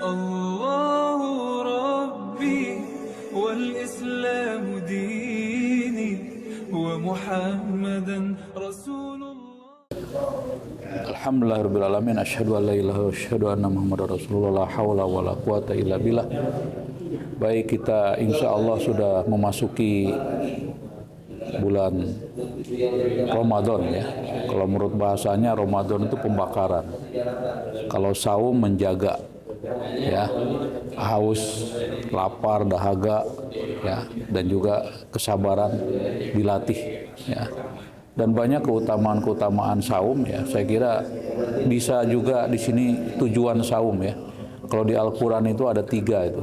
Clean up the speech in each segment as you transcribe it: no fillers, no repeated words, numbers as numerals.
الله ربي والإسلام ديني ومحمدا رسول الله. Alhamdulillahirrabbilalamin. Asyhadu an la ilaha wa asyhadu anna muhammadar rasulullah. La haula wa la quwata illa billah. Baik, kita insya Allah sudah memasuki bulan Ramadan ya. Kalau menurut bahasanya Ramadan itu pembakaran. Kalau saum menjaga ya, haus, lapar, dahaga ya, dan juga kesabaran dilatih ya. Dan banyak keutamaan-keutamaan saum ya. Saya kira bisa juga di sini tujuan saum ya. Kalau di Al-Qur'an itu ada 3 itu.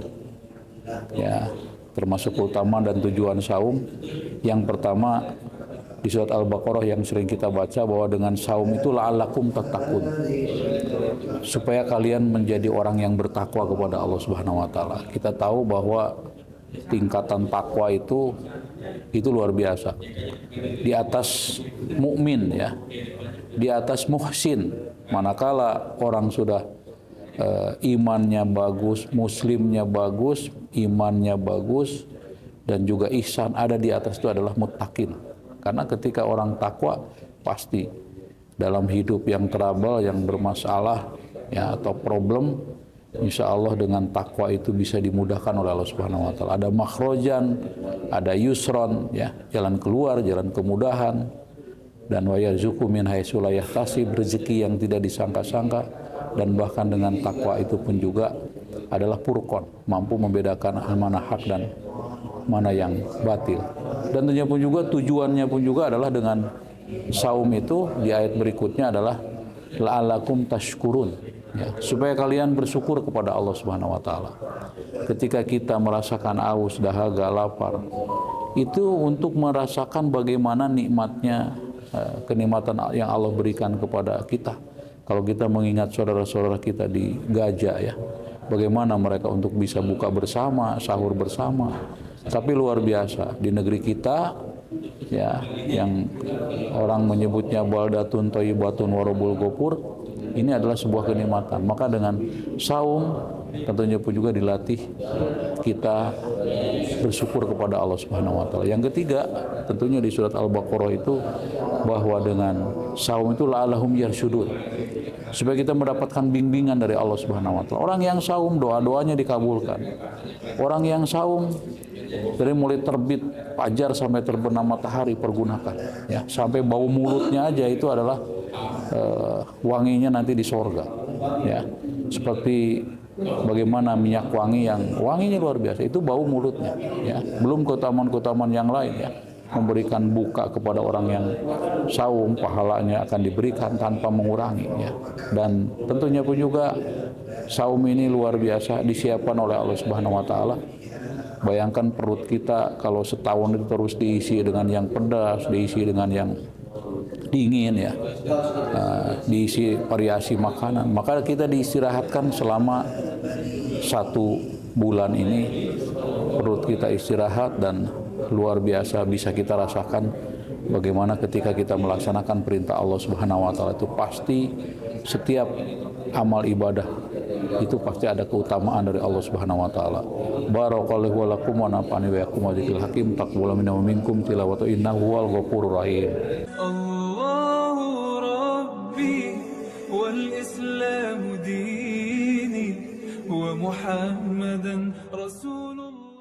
Ya, termasuk keutamaan dan tujuan saum. Yang pertama di surat Al-Baqarah yang sering kita baca, bahwa dengan saum itu la'allakum tattaqun, supaya kalian menjadi orang yang bertakwa kepada Allah Subhanahu wa taala. Kita tahu bahwa tingkatan takwa itu luar biasa. Di atas mukmin ya, di atas muhsin. Manakala orang sudah imannya bagus, muslimnya bagus, imannya bagus, dan juga ihsan ada di atas, itu adalah muttaqin. Karena ketika orang takwa, pasti dalam hidup yang trouble, yang bermasalah ya, atau problem, insya Allah dengan takwa itu bisa dimudahkan oleh Allah Subhanahu wa taala. Ada makhrojan, ada yusron ya, jalan keluar, jalan kemudahan. Dan wa yarzuqu min haitsu la yahtasib, rezeki yang tidak disangka-sangka. Dan bahkan dengan takwa itu pun juga adalah furqan, mampu membedakan mana hak dan mana yang batil. Dan tentunya pun juga tujuannya pun juga adalah dengan saum itu di ayat berikutnya adalah la'allakum tashkurun ya, supaya kalian bersyukur kepada Allah Subhanahu wa taala. Ketika kita merasakan aus, dahaga, lapar, itu untuk merasakan bagaimana nikmatnya, kenikmatan yang Allah berikan kepada kita. Kalau kita mengingat saudara-saudara kita di Gaza ya, bagaimana mereka untuk bisa buka bersama, sahur bersama. Tapi luar biasa di negeri kita ya, yang orang menyebutnya baldatun thayyibatun warabul ghafur, ini adalah sebuah kenikmatan. Maka dengan saum tentunya pun juga dilatih kita bersyukur kepada Allah Subhanahu wa taala. Yang ketiga, tentunya di surat Al-Baqarah itu, bahwa dengan saum itu la'allahum yarsyudun, supaya kita mendapatkan bimbingan dari Allah Subhanahu wa taala. Orang yang saum doa-doanya dikabulkan. Orang yang saum dari mulai terbit fajar sampai terbenam matahari pergunakan ya, sampai bau mulutnya aja itu adalah wanginya nanti di sorga ya, seperti bagaimana minyak wangi yang wanginya luar biasa, itu bau mulutnya ya. Belum keutamaan-keutamaan yang lain ya, memberikan buka kepada orang yang saum, pahalanya akan diberikan tanpa mengurangi ya. Dan tentunya pun juga saum ini luar biasa disiapkan oleh Allah Subhanahu wa taala. Bayangkan perut kita kalau setahun itu terus diisi dengan yang pedas, diisi dengan yang dingin ya, diisi variasi makanan, maka kita diistirahatkan selama 1 bulan ini, perut kita istirahat, dan luar biasa bisa kita rasakan bagaimana ketika kita melaksanakan perintah Allah Subhanahu wa taala itu pasti setiap amal ibadah itu pasti ada keutamaan dari Allah Subhanahu wa taala. Barakallahu wa lakum wa nafa'ani wa yakum wa dzikril hakim. Taqabbal minna wa minkum tilawatu innahu huwal ghafurur rahim. Allahu Rabbi wal Islam dini wa Muhammadan Rasulullah.